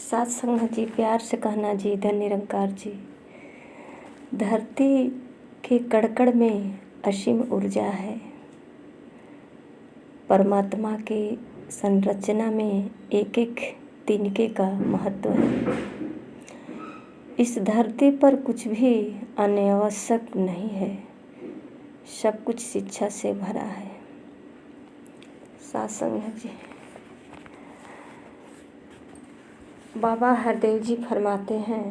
साथ संगत जी, प्यार से कहना जी, धन निरंकार जी। धरती के कड़कड़ में असीम ऊर्जा है। परमात्मा की संरचना में एक एक तिनके का महत्व है। इस धरती पर कुछ भी अनावश्यक नहीं है, सब कुछ शिक्षा से भरा है। साथ संगत जी, बाबा हरदेव जी फरमाते हैं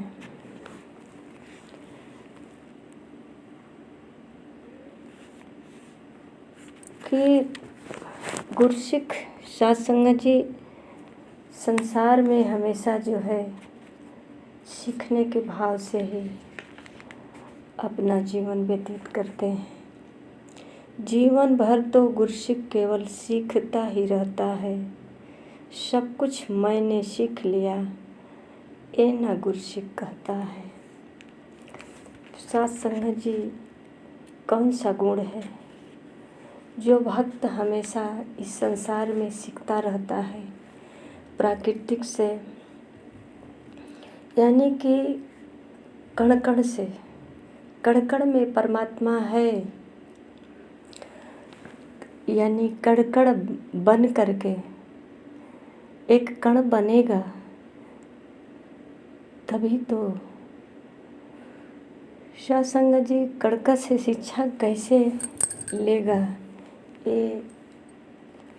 कि गुरसिख साथ संगत जी संसार में हमेशा जो है सीखने के भाव से ही अपना जीवन व्यतीत करते हैं। जीवन भर तो गुरसिख केवल सीखता ही रहता है। सब कुछ मैंने सीख लिया, ये ना गुरसिख कहता है। साथ संगत जी, कौन सा गुण है जो भक्त हमेशा इस संसार में सीखता रहता है प्राकृतिक से, यानी कि कण कण से। कण कण में परमात्मा है, यानी कण कण बन करके एक कण बनेगा तभी तो। साथ संगत जी, कण से शिक्षा कैसे लेगा? ये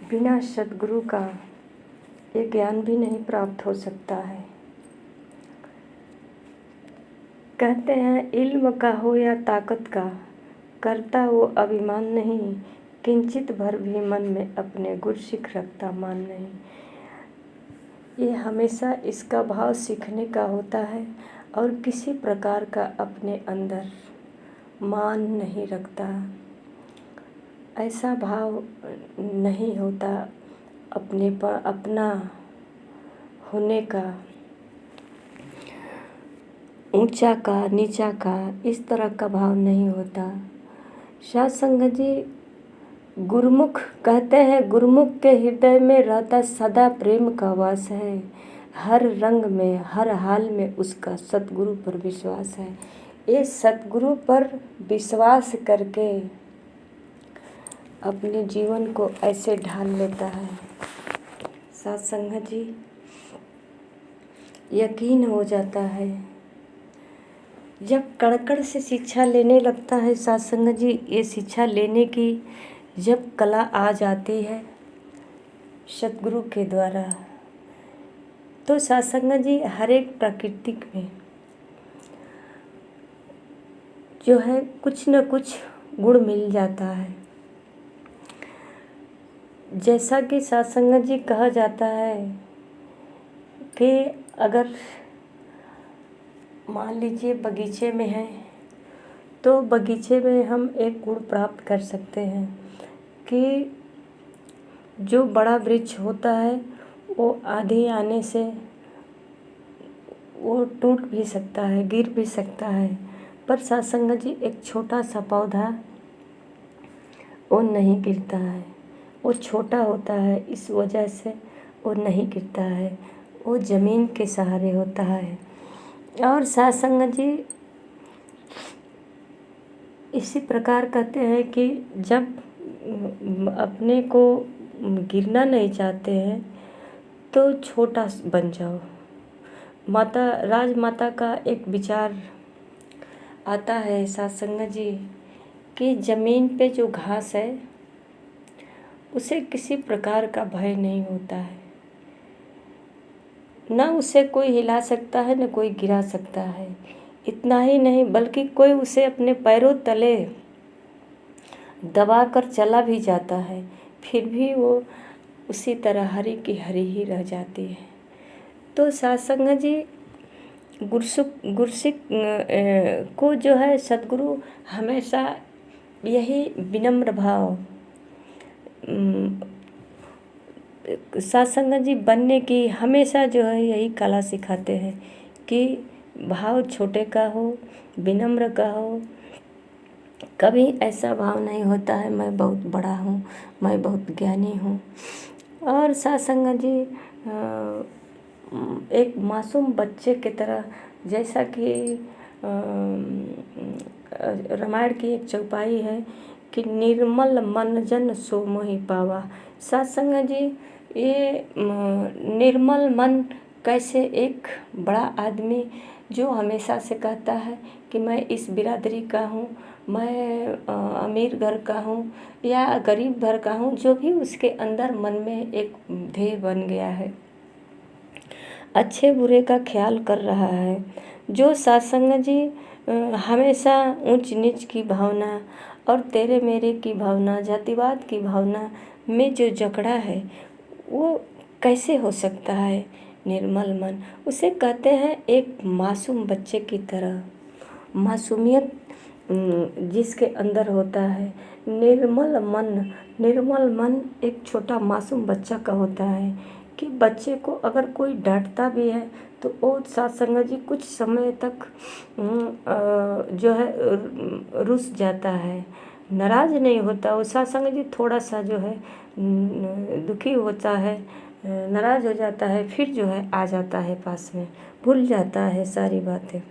बिना सद्गुरु का ये ज्ञान भी नहीं प्राप्त हो सकता है। कहते हैं इल्म का हो या ताकत का, करता वो अभिमान नहीं, किंचित भर भी मन में अपने गुरसिख रखता मान नहीं। ये हमेशा इसका भाव सीखने का होता है और किसी प्रकार का अपने अंदर मान नहीं रखता। ऐसा भाव नहीं होता अपने पर अपना होने का, ऊंचा का नीचा का, इस तरह का भाव नहीं होता। साथ संगत जी, गुरुमुख कहते हैं गुरुमुख के हृदय में रहता सदा प्रेम का वास है। हर रंग में हर हाल में उसका सतगुरु पर विश्वास है। ये सतगुरु पर विश्वास करके अपने जीवन को ऐसे ढाल लेता है। साथ संगत जी, यकीन हो जाता है जब कड़कड़ से शिक्षा लेने लगता है। साथ संगत जी, ये शिक्षा लेने की जब कला आ जाती है सतगुरु के द्वारा, तो साथ संगत जी हर एक प्राकृतिक में जो है कुछ न कुछ गुण मिल जाता है। जैसा कि साथ संगत जी कहा जाता है कि अगर मान लीजिए बगीचे में है तो बगीचे में हम एक गुण प्राप्त कर सकते हैं कि जो बड़ा वृक्ष होता है वो आंधी आने से वो टूट भी सकता है, गिर भी सकता है, पर साथ संगत जी एक छोटा सा पौधा वो नहीं गिरता है। वो छोटा होता है, इस वजह से वो नहीं गिरता है, वो ज़मीन के सहारे होता है। और साथ संगत जी इसी प्रकार कहते हैं कि जब अपने को गिरना नहीं चाहते हैं तो छोटा बन जाओ। माता राजमाता का एक विचार आता है साथ संगत जी कि ज़मीन पे जो घास है उसे किसी प्रकार का भय नहीं होता है, ना उसे कोई हिला सकता है न कोई गिरा सकता है। इतना ही नहीं बल्कि कोई उसे अपने पैरों तले दबा कर चला भी जाता है फिर भी वो उसी तरह हरी की हरी ही रह जाती है। तो साथ संगत जी गुरसिख को जो है सद्गुरु हमेशा यही विनम्र भाव साथ संगत जी बनने की हमेशा जो है यही कला सिखाते हैं कि भाव छोटे का हो, विनम्र का हो। कभी ऐसा भाव नहीं होता है मैं बहुत बड़ा हूँ, मैं बहुत ज्ञानी हूँ। और साथ संगत जी एक मासूम बच्चे की तरह, जैसा कि रामायण की एक चौपाई है कि निर्मल मन जन सो मोहि पावा। सत्संग जी, ये निर्मल मन कैसे एक बड़ा आदमी जो हमेशा से कहता है कि मैं इस बिरादरी का हूँ, मैं अमीर घर का हूँ या गरीब घर का हूँ, जो भी उसके अंदर मन में एक ध्येय बन गया है, अच्छे बुरे का ख्याल कर रहा है, जो सत्संग जी हमेशा ऊंच नीच की भावना और तेरे मेरे की भावना, जातिवाद की भावना में जो जकड़ा है, वो कैसे हो सकता है निर्मल मन। उसे कहते हैं एक मासूम बच्चे की तरह, मासूमियत जिसके अंदर होता है। निर्मल मन एक छोटा मासूम बच्चा का होता है कि बच्चे को अगर कोई डांटता भी है तो वो सत्संग जी कुछ समय तक जो है रुस जाता है, नाराज़ नहीं होता। वो सत्संग जी थोड़ा सा जो है दुखी होता है, नाराज़ हो जाता है, फिर जो है आ जाता है पास में, भूल जाता है सारी बातें।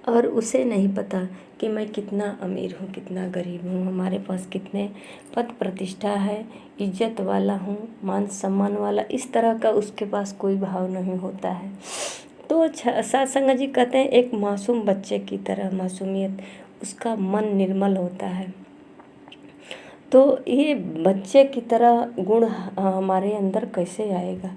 और उसे नहीं पता कि मैं कितना अमीर हूँ, कितना गरीब हूँ, हमारे पास कितने पद प्रतिष्ठा है, इज्जत वाला हूँ, मान सम्मान वाला, इस तरह का उसके पास कोई भाव नहीं होता है। तो सत्संग जी कहते हैं एक मासूम बच्चे की तरह, मासूमियत, उसका मन निर्मल होता है। तो ये बच्चे की तरह गुण हमारे अंदर कैसे आएगा?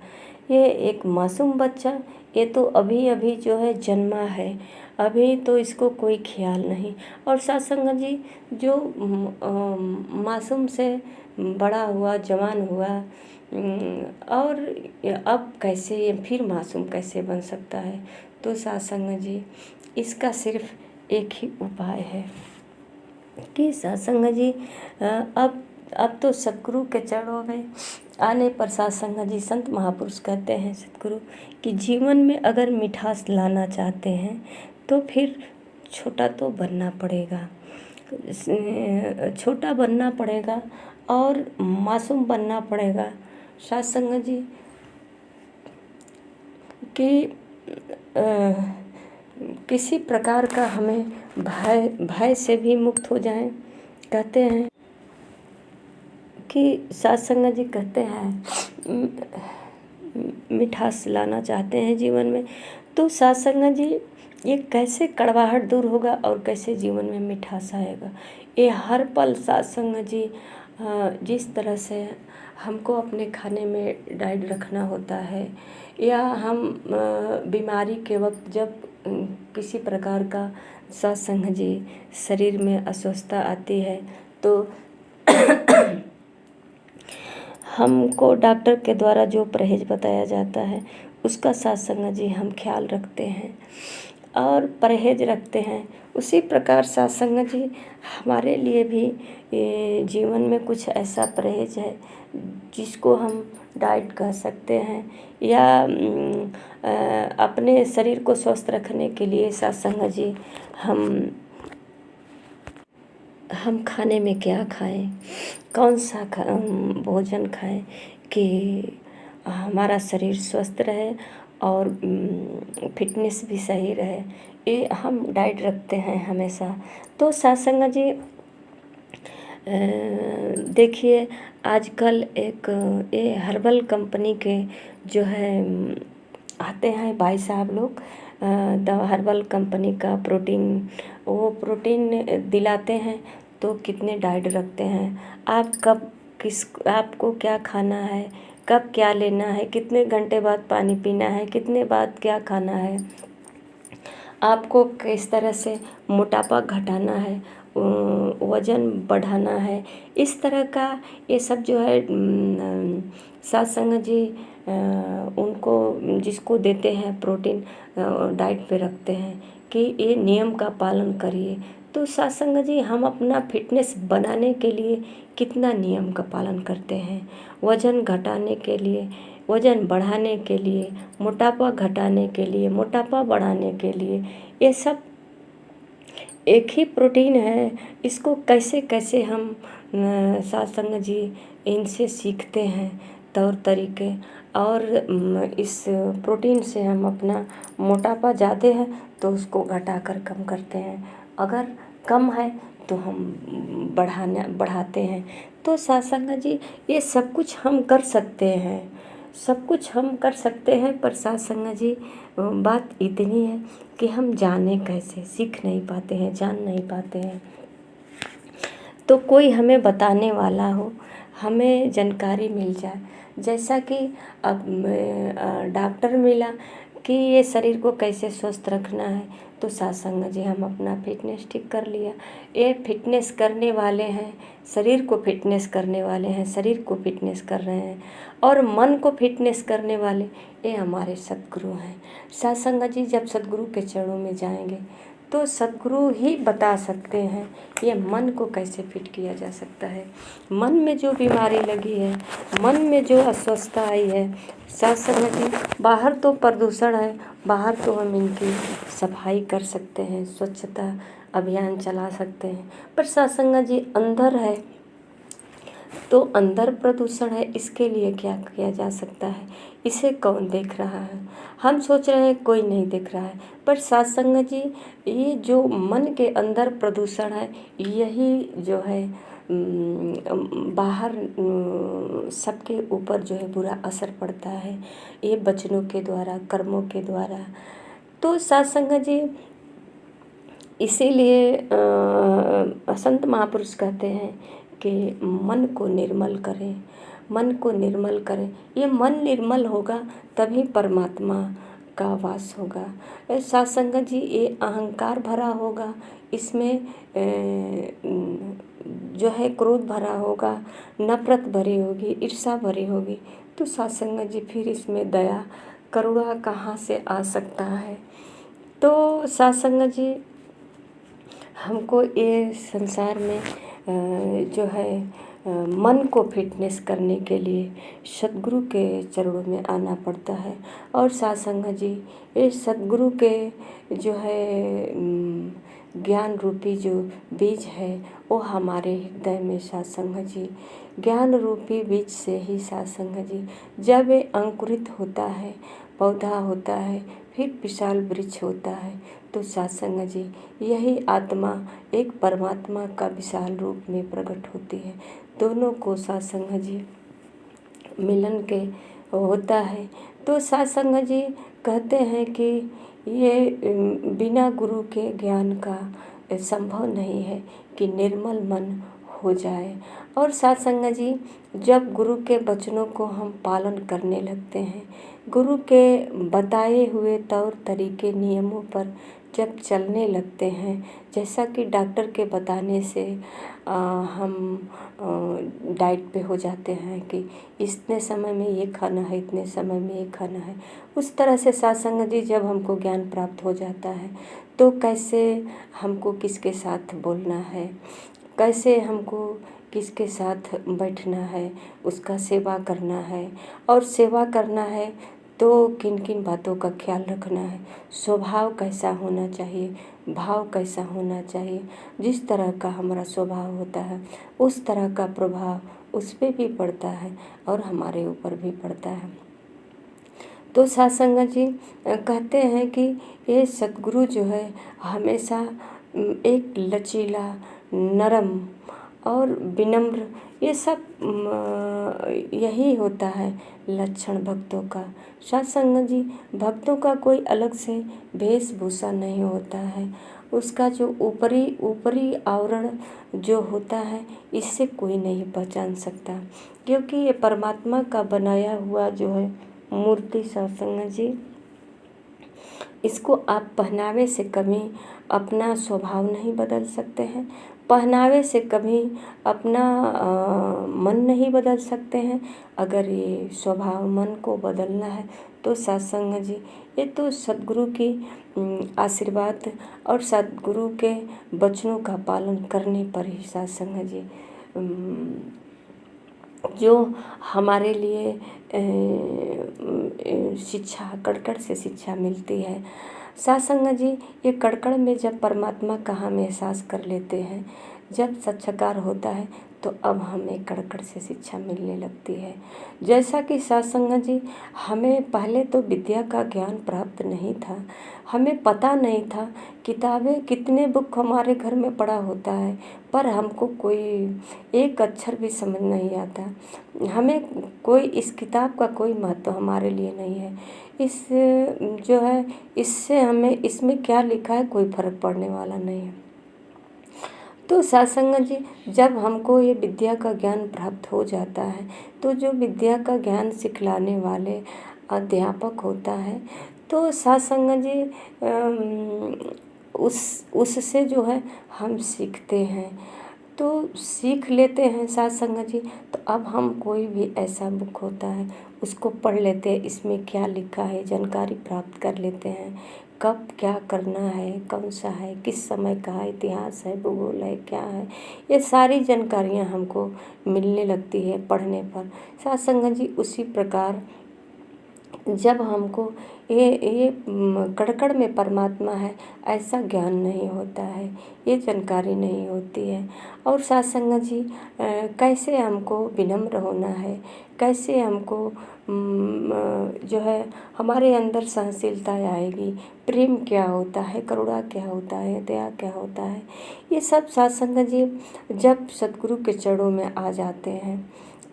ये एक मासूम बच्चा, ये तो अभी अभी जो है जन्मा है, अभी तो इसको कोई ख्याल नहीं। और सत्संग जी जो मासूम से बड़ा हुआ, जवान हुआ, और अब कैसे ये फिर मासूम कैसे बन सकता है? तो सत्संग जी इसका सिर्फ एक ही उपाय है कि सत्संग जी अब तो सतगुरु के चरणों में आने पर सत्संग जी संत महापुरुष कहते हैं, सतगुरु कि जीवन में अगर मिठास लाना चाहते हैं तो फिर छोटा तो बनना पड़ेगा, छोटा बनना पड़ेगा और मासूम बनना पड़ेगा। सत्संग जी कि किसी प्रकार का हमें भय से भी मुक्त हो जाएं। कहते हैं कि सत्संग जी कहते हैं मिठास लाना चाहते हैं जीवन में, तो सत्संग जी ये कैसे कड़वाहट दूर होगा और कैसे जीवन में मिठास आएगा? ये हर पल सत्संग जी जिस तरह से हमको अपने खाने में डाइट रखना होता है, या हम बीमारी के वक्त जब किसी प्रकार का सत्संग जी शरीर में अस्वस्थता आती है तो हमको डॉक्टर के द्वारा जो परहेज बताया जाता है उसका सत्संग जी हम ख्याल रखते हैं और परहेज रखते हैं। उसी प्रकार सत्संग जी हमारे लिए भी जीवन में कुछ ऐसा परहेज है जिसको हम डाइट कह सकते हैं, या अपने शरीर को स्वस्थ रखने के लिए सत्संग जी हम खाने में क्या खाएं, कौन सा भोजन खाएं कि हमारा शरीर स्वस्थ रहे और फिटनेस भी सही रहे, ये हम डाइट रखते हैं हमेशा। तो सत्संग जी देखिए आजकल एक ये हर्बल कंपनी के जो है आते हैं भाई साहब लोग, हर्बल कंपनी का प्रोटीन, वो प्रोटीन दिलाते हैं तो कितने डाइट रखते हैं, आप कब आपको क्या खाना है, कब क्या लेना है, कितने घंटे बाद पानी पीना है, कितने बाद क्या खाना है, आपको किस तरह से मोटापा घटाना है, वज़न बढ़ाना है, इस तरह का ये सब जो है सत्संग जी उनको जिसको देते हैं प्रोटीन डाइट पे रखते हैं कि ये नियम का पालन करिए। तो सत्संग जी हम अपना फिटनेस बनाने के लिए कितना नियम का पालन करते हैं, वज़न घटाने के लिए, वज़न बढ़ाने के लिए, मोटापा घटाने के लिए, मोटापा बढ़ाने के लिए, ये सब एक ही प्रोटीन है। इसको कैसे कैसे हम सत्संग जी इनसे सीखते हैं तौर तरीके, और इस प्रोटीन से हम अपना मोटापा ज़्यादा है तो उसको घटाकर कम करते हैं, अगर कम है तो हम बढ़ाते हैं। तो साथ संगत जी ये सब कुछ हम कर सकते हैं, सब कुछ हम कर सकते हैं, पर साथ संगत जी बात इतनी है कि हम जाने कैसे, सीख नहीं पाते हैं, जान नहीं पाते हैं। तो कोई हमें बताने वाला हो, हमें जानकारी मिल जाए, जैसा कि अब डॉक्टर मिला कि ये शरीर को कैसे स्वस्थ रखना है, तो सत्संग जी हम अपना फिटनेस ठीक कर लिया। ये फिटनेस करने वाले हैं, शरीर को फिटनेस करने वाले हैं, शरीर को फिटनेस कर रहे हैं, और मन को फिटनेस करने वाले ये हमारे सद्गुरु हैं। सत्संग जी जब सद्गुरु के चरणों में जाएंगे तो सद्गुरु ही बता सकते हैं ये मन को कैसे फिट किया जा सकता है। मन में जो बीमारी लगी है, मन में जो अस्वस्थता आई है, सत्संग जी बाहर तो प्रदूषण है, बाहर तो हम इनकी सफाई कर सकते हैं, स्वच्छता अभियान चला सकते हैं, पर सत्संग जी अंदर है तो अंदर प्रदूषण है, इसके लिए क्या किया जा सकता है, इसे कौन देख रहा है। हम सोच रहे हैं कोई नहीं देख रहा है, पर सत्संग जी ये जो मन के अंदर प्रदूषण है, यही जो है बाहर सबके ऊपर जो है बुरा असर पड़ता है, ये वचनों के द्वारा, कर्मों के द्वारा। तो सत्संग जी इसीलिए संत महापुरुष कहते हैं कि मन को निर्मल करें, मन को निर्मल करें। ये मन निर्मल होगा तभी परमात्मा का वास होगा। सत्संग जी ये अहंकार भरा होगा, इसमें जो है क्रोध भरा होगा, नफरत भरी होगी, ईर्ष्या भरी होगी, तो सत्संग जी फिर इसमें दया करुणा कहाँ से आ सकता है। तो सत्संग जी हमको ये संसार में जो है मन को फिटनेस करने के लिए सद्गुरु के चरणों में आना पड़ता है। और सत्संग जी ये सद्गुरु के जो है ज्ञान रूपी जो बीज है वो हमारे हृदय में सत्संग जी, ज्ञान रूपी बीज से ही सत्संग जी जब ये अंकुरित होता है, पौधा होता है, फिर विशाल वृक्ष होता है, तो सत्संग जी यही आत्मा एक परमात्मा का विशाल रूप में प्रकट होती है। दोनों को सत्संग जी मिलन के होता है। तो सत्संग जी कहते हैं कि ये बिना गुरु के ज्ञान का संभव नहीं है कि निर्मल मन हो जाए। और सत्संग जी जब गुरु के वचनों को हम पालन करने लगते हैं, गुरु के बताए हुए तौर तरीके नियमों पर जब चलने लगते हैं, जैसा कि डॉक्टर के बताने से हम डाइट पे हो जाते हैं कि इतने समय में ये खाना है, इतने समय में ये खाना है, उस तरह से सत्संग जी जब हमको ज्ञान प्राप्त हो जाता है तो कैसे हमको किसके साथ बोलना है, कैसे हमको किसके साथ बैठना है, उसका सेवा करना है, और सेवा करना है तो किन किन बातों का ख्याल रखना है, स्वभाव कैसा होना चाहिए, भाव कैसा होना चाहिए। जिस तरह का हमारा स्वभाव होता है उस तरह का प्रभाव उस पर भी पड़ता है और हमारे ऊपर भी पड़ता है। तो सत्संग जी कहते हैं कि ये सद्गुरु जो है हमेशा एक लचीला, नरम और विनम्र, ये सब यही होता है लक्षण भक्तों का। सत्संग जी भक्तों का कोई अलग से वेशभूषा नहीं होता है, उसका जो ऊपरी आवरण जो होता है इससे कोई नहीं पहचान सकता, क्योंकि ये परमात्मा का बनाया हुआ जो है मूर्ति सत्संग जी, इसको आप पहनावे से कभी अपना स्वभाव नहीं बदल सकते हैं, पहनावे से कभी अपना मन नहीं बदल सकते हैं। अगर ये स्वभाव मन को बदलना है तो सत्संग जी ये तो सद्गुरु की आशीर्वाद और सद्गुरु के वचनों का पालन करने पर ही सत्संग जी जो हमारे लिए शिक्षा कड़कड़ से शिक्षा मिलती है। सत्संग जी ये कड़कड़ में जब परमात्मा का हम एहसास कर लेते हैं, जब साक्षात्कार होता है तो अब हमें कड़कड़ से शिक्षा मिलने लगती है। जैसा कि साथ संगत जी, हमें पहले तो विद्या का ज्ञान प्राप्त नहीं था, हमें पता नहीं था किताबें कितने बुक हमारे घर में पड़ा होता है, पर हमको कोई एक अक्षर भी समझ नहीं आता। हमें कोई इस किताब का कोई महत्व हमारे लिए नहीं है। इस जो है इससे हमें इसमें क्या लिखा है कोई फर्क पड़ने वाला नहीं है। तो सत्संग जी, जब हमको ये विद्या का ज्ञान प्राप्त हो जाता है तो जो विद्या का ज्ञान सिखलाने वाले अध्यापक होता है तो सत्संग जी उससे जो है हम सीखते हैं, तो सीख लेते हैं सत्संग जी। तो अब हम कोई भी ऐसा बुक होता है उसको पढ़ लेते हैं, इसमें क्या लिखा है जानकारी प्राप्त कर लेते हैं, कब क्या करना है, कौन सा है, किस समय का है, इतिहास है, भूगोल है, क्या है, ये सारी जानकारियाँ हमको मिलने लगती है पढ़ने पर। सत्संग जी उसी प्रकार जब हमको ये कड़कड़ में परमात्मा है ऐसा ज्ञान नहीं होता है, ये जानकारी नहीं होती है। और सत्संग जी कैसे हमको विनम्र होना है, कैसे हमको जो है हमारे अंदर सहनशीलता आएगी, प्रेम क्या होता है, करुणा क्या होता है, दया क्या होता है, ये सब सत्संग जी जब सतगुरु के चरणों में आ जाते हैं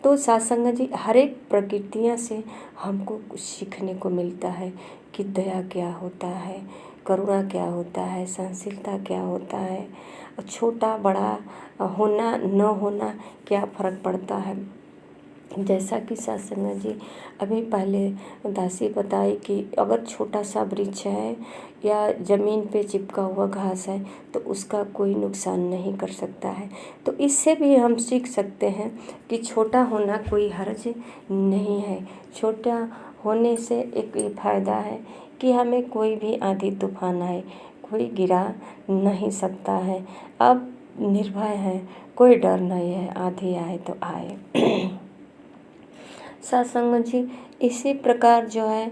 तो सत्संग जी हर एक प्रकृतियाँ से हमको कुछ सीखने को मिलता है कि दया क्या होता है, करुणा क्या होता है, सहनशीलता क्या होता है, छोटा बड़ा होना न होना क्या फ़र्क पड़ता है। जैसा कि सत्संग जी अभी पहले दासी बताई कि अगर छोटा सा वृक्ष है या ज़मीन पे चिपका हुआ घास है तो उसका कोई नुकसान नहीं कर सकता है। तो इससे भी हम सीख सकते हैं कि छोटा होना कोई हर्ज नहीं है। छोटा होने से एक ये फ़ायदा है कि हमें कोई भी आंधी तूफान आए कोई गिरा नहीं सकता है। अब निर्भय है, कोई डर नहीं है, आंधी आए तो आए। सत्संग जी इसी प्रकार जो है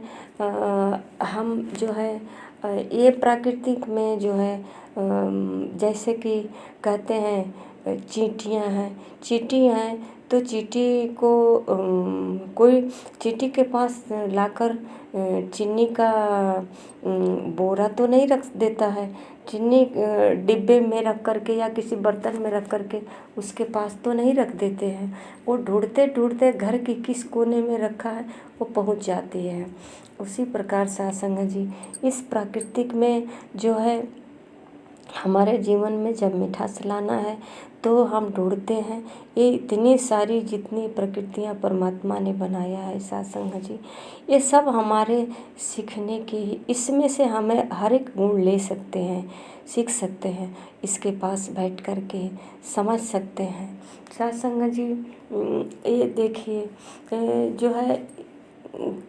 हम जो है ये प्राकृतिक में जो है जैसे कि कहते हैं चींटियाँ हैं, चींटी हैं तो चींटी को कोई चींटी के पास लाकर चीनी का बोरा तो नहीं रख देता है, चीनी डिब्बे में रख करके या किसी बर्तन में रख करके उसके पास तो नहीं रख देते हैं। वो ढूंढते ढूंढते घर की किस कोने में रखा है वो पहुंच जाती है। उसी प्रकार सत्संग जी इस प्राकृतिक में जो है हमारे जीवन में जब मिठास लाना है तो हम ढूंढते हैं। ये इतनी सारी जितनी प्रकृतियाँ परमात्मा ने बनाया है सत्संग जी, ये सब हमारे सीखने की, इसमें से हमें हर एक गुण ले सकते हैं, सीख सकते हैं, इसके पास बैठ कर के समझ सकते हैं। सत्संग जी ये देखिए जो है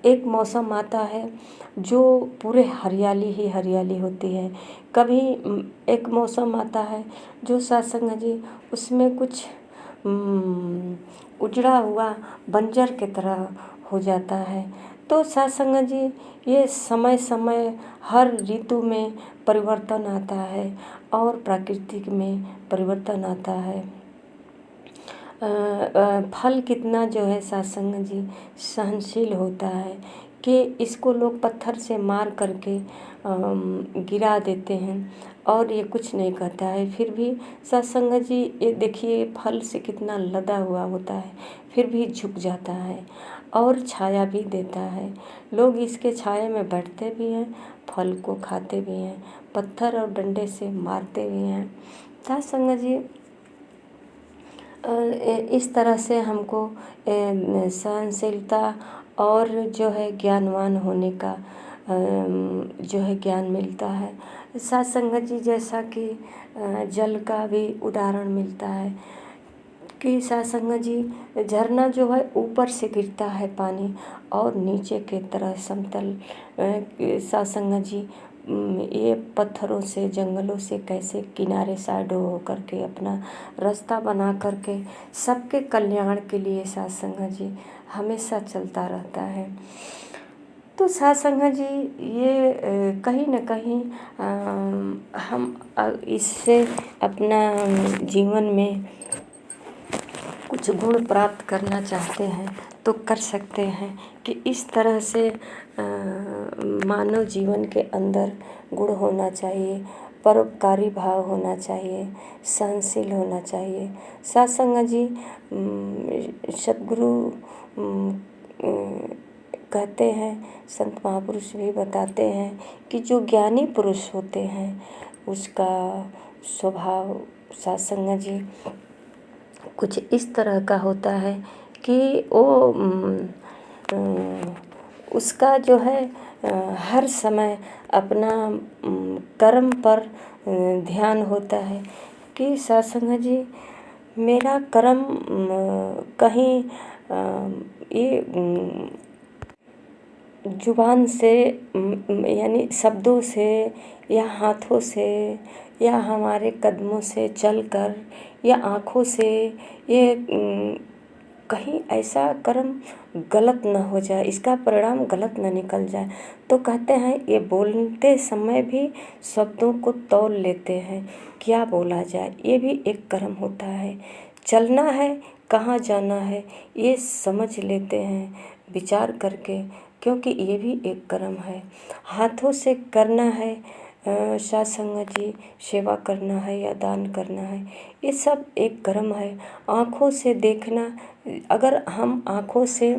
एक मौसम आता है जो पूरे हरियाली ही हरियाली होती है, कभी एक मौसम आता है जो सत्संग जी उसमें कुछ उजड़ा हुआ बंजर की तरह हो जाता है। तो सत्संग जी ये समय समय हर ऋतु में परिवर्तन आता है और प्राकृतिक में परिवर्तन आता है। फल कितना जो है सत्संग जी सहनशील होता है कि इसको लोग पत्थर से मार करके गिरा देते हैं और ये कुछ नहीं कहता है, फिर भी सत्संग जी ये देखिए फल से कितना लदा हुआ होता है फिर भी झुक जाता है और छाया भी देता है। लोग इसके छाया में बैठते भी हैं, फल को खाते भी हैं, पत्थर और डंडे से मारते भी हैं। सत्संग जी इस तरह से हमको सहनशीलता और जो है ज्ञानवान होने का जो है ज्ञान मिलता है। सत्संग जी जैसा कि जल का भी उदाहरण मिलता है कि सत्संग जी झरना जो है ऊपर से गिरता है पानी और नीचे की तरह समतल सत्संग जी ये पत्थरों से जंगलों से कैसे किनारे साइड हो करके अपना रास्ता बना करके सबके कल्याण के लिए सत्संग जी हमेशा चलता रहता है। तो सत्संग जी ये कहीं न कहीं हम इससे अपना जीवन में कुछ गुण प्राप्त करना चाहते हैं तो कर सकते हैं कि इस तरह से मानव जीवन के अंदर गुण होना चाहिए, परोपकारी भाव होना चाहिए, सहनशील होना चाहिए। सत्संग जी सद्गुरु कहते हैं, संत महापुरुष भी बताते हैं कि जो ज्ञानी पुरुष होते हैं उसका स्वभाव सत्संग जी कुछ इस तरह का होता है कि वो उसका जो है हर समय अपना कर्म पर ध्यान होता है कि सत्संग जी मेरा कर्म कहीं ये जुबान से यानी शब्दों से या हाथों से या हमारे कदमों से चलकर या आँखों से ये कहीं ऐसा कर्म गलत न हो जाए, इसका परिणाम गलत न निकल जाए। तो कहते हैं ये बोलते समय भी शब्दों को तौल लेते हैं, क्या बोला जाए, ये भी एक कर्म होता है। चलना है, कहाँ जाना है, ये समझ लेते हैं विचार करके, क्योंकि ये भी एक कर्म है। हाथों से करना है सत्संग जी, सेवा करना है या दान करना है, ये सब एक कर्म है। आँखों से देखना, अगर हम आँखों से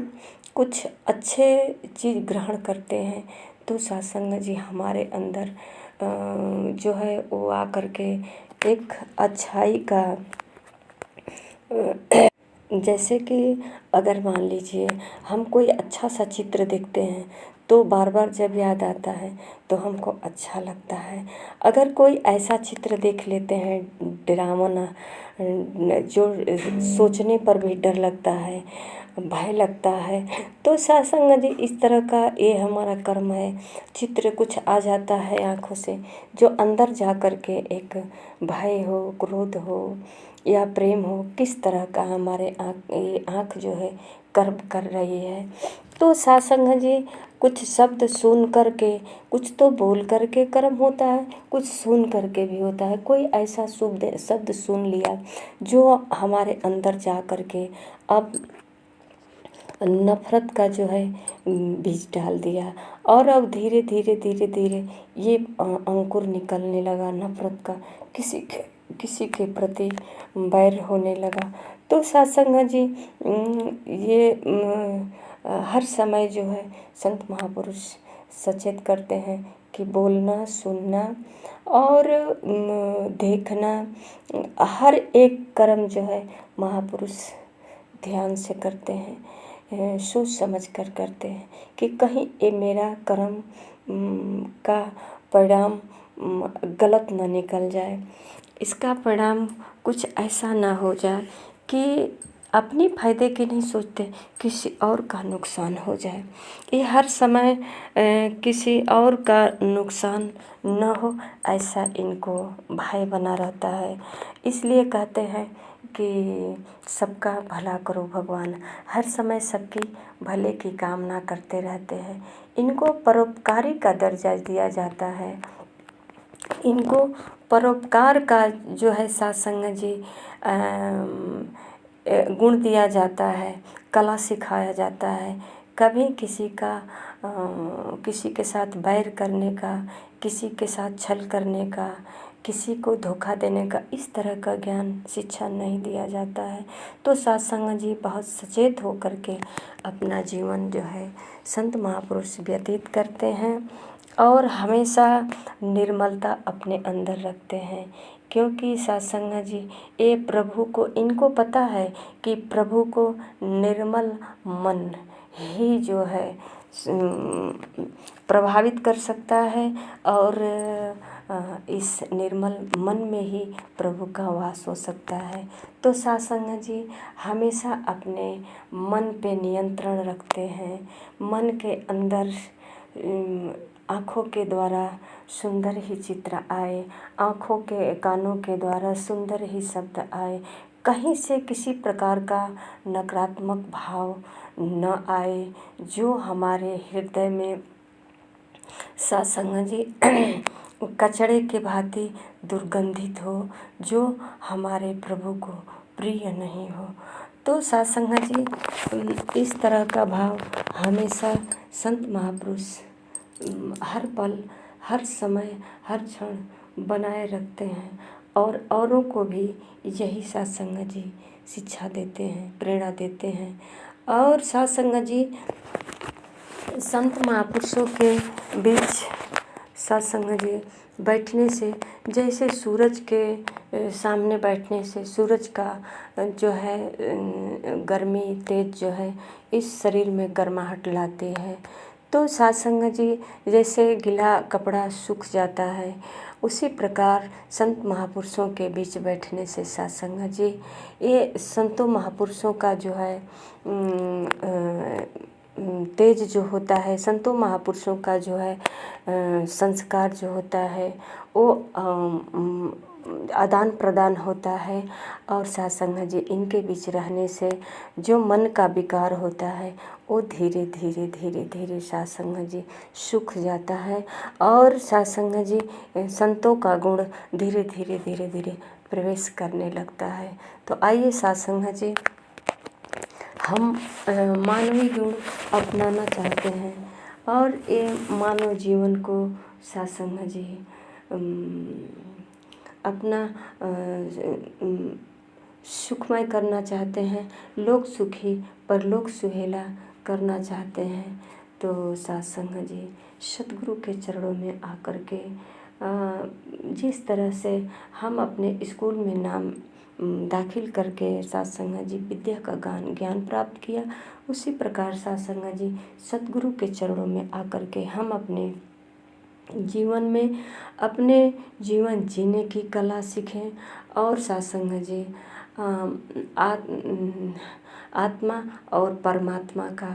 कुछ अच्छे चीज़ ग्रहण करते हैं तो सत्संग जी हमारे अंदर जो है वो आकर के एक अच्छाई का जैसे कि अगर मान लीजिए हम कोई अच्छा सा चित्र देखते हैं तो बार बार जब याद आता है तो हमको अच्छा लगता है। अगर कोई ऐसा चित्र देख लेते हैं डरावना, जो सोचने पर भी डर लगता है, भय लगता है, तो सत्संग जी इस तरह का ये हमारा कर्म है। चित्र कुछ आ जाता है आँखों से जो अंदर जा कर के एक भय हो, क्रोध हो या प्रेम हो, किस तरह का हमारे आँख जो है कर्म कर रही है। तो सत्संग जी कुछ शब्द सुन करके, कुछ तो बोल करके कर्म होता है, कुछ सुन करके भी होता है। कोई ऐसा शब्द सुन लिया जो हमारे अंदर जा करके अब नफरत का जो है बीज डाल दिया, और अब धीरे धीरे धीरे धीरे ये अंकुर निकलने लगा नफरत का, किसी के प्रति बैर होने लगा। तो सत्संग जी ये हर समय जो है संत महापुरुष सचेत करते हैं कि बोलना, सुनना और देखना, हर एक कर्म जो है महापुरुष ध्यान से करते हैं, सोच समझ कर करते हैं कि कहीं ये मेरा कर्म का परिणाम गलत न निकल जाए, इसका परिणाम कुछ ऐसा ना हो जाए कि अपनी फायदे की नहीं सोचते, किसी और का नुकसान हो जाए। ये हर समय किसी और का नुकसान न हो ऐसा इनको भय बना रहता है। इसलिए कहते हैं कि सबका भला करो भगवान, हर समय सबकी भले की कामना करते रहते हैं। इनको परोपकारी का दर्जा दिया जाता है, इनको परोपकार का जो है सत्संग जी गुण दिया जाता है, कला सिखाया जाता है। कभी किसी के साथ बैर करने का, किसी के साथ छल करने का, किसी को धोखा देने का, इस तरह का ज्ञान शिक्षा नहीं दिया जाता है। तो सत्संग जी बहुत सचेत हो करके अपना जीवन जो है संत महापुरुष व्यतीत करते हैं और हमेशा निर्मलता अपने अंदर रखते हैं, क्योंकि सत्संग जी ये प्रभु को, इनको पता है कि प्रभु को निर्मल मन ही जो है प्रभावित कर सकता है, और इस निर्मल मन में ही प्रभु का वास हो सकता है। तो सत्संग जी हमेशा अपने मन पे नियंत्रण रखते हैं। मन के अंदर आँखों के द्वारा सुंदर ही चित्र आए, आँखों के कानों के द्वारा सुंदर ही शब्द आए, कहीं से किसी प्रकार का नकारात्मक भाव न आए जो हमारे हृदय में सत्संग जी कचड़े के भांति दुर्गंधित हो, जो हमारे प्रभु को प्रिय नहीं हो। तो साथ संगत जी इस तरह का भाव हमेशा संत महापुरुष हर पल, हर समय, हर क्षण बनाए रखते हैं और औरों को भी यही साथ संगत जी शिक्षा देते हैं, प्रेरणा देते हैं। और साथ संगत जी संत महापुरुषों के बीच साथ संगत जी बैठने से, जैसे सूरज के सामने बैठने से सूरज का जो है गर्मी तेज जो है इस शरीर में गर्माहट लाते हैं। तो साथ संगत जी जैसे गीला कपड़ा सूख जाता है, उसी प्रकार संत महापुरुषों के बीच बैठने से साथ संगत जी ये संतों महापुरुषों का जो है तेज जो होता है, संतों महापुरुषों का जो है संस्कार जो होता है वो आदान प्रदान होता है। और साथ संगत जी इनके बीच रहने से जो मन का विकार होता है वो धीरे धीरे धीरे धीरे साथ संगत जी सूख जाता है और साथ संगत जी संतों का गुण धीरे धीरे धीरे धीरे प्रवेश करने लगता है। तो आइए साथ संगत जी हम मानवीय गुण अपनाना चाहते हैं और ये मानव जीवन को साथ संगत जी अपना सुखमय करना चाहते हैं, लोक सुखी परलोक सुहेला करना चाहते हैं। तो साथ संगत जी सतगुरु के चरणों में आकर के जिस तरह से हम अपने स्कूल में नाम दाखिल करके साथ संगत जी विद्या का ज्ञान प्राप्त किया, उसी प्रकार साथ संगत जी सतगुरु के चरणों में आकर के हम अपने जीवन में अपने जीवन जीने की कला सीखें और साथ संगत जी आत्मा और परमात्मा का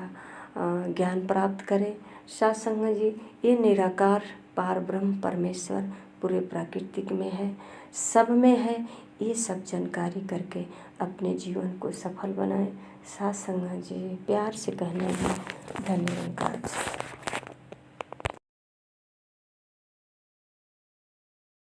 ज्ञान प्राप्त करें। साथ संगत जी ये निराकार पार ब्रह्म परमेश्वर पूरे प्राकृतिक में है, सब में है, ये सब जानकारी करके अपने जीवन को सफल बनाएं। साथ संगत जी प्यार से कहना है धन्यवाद।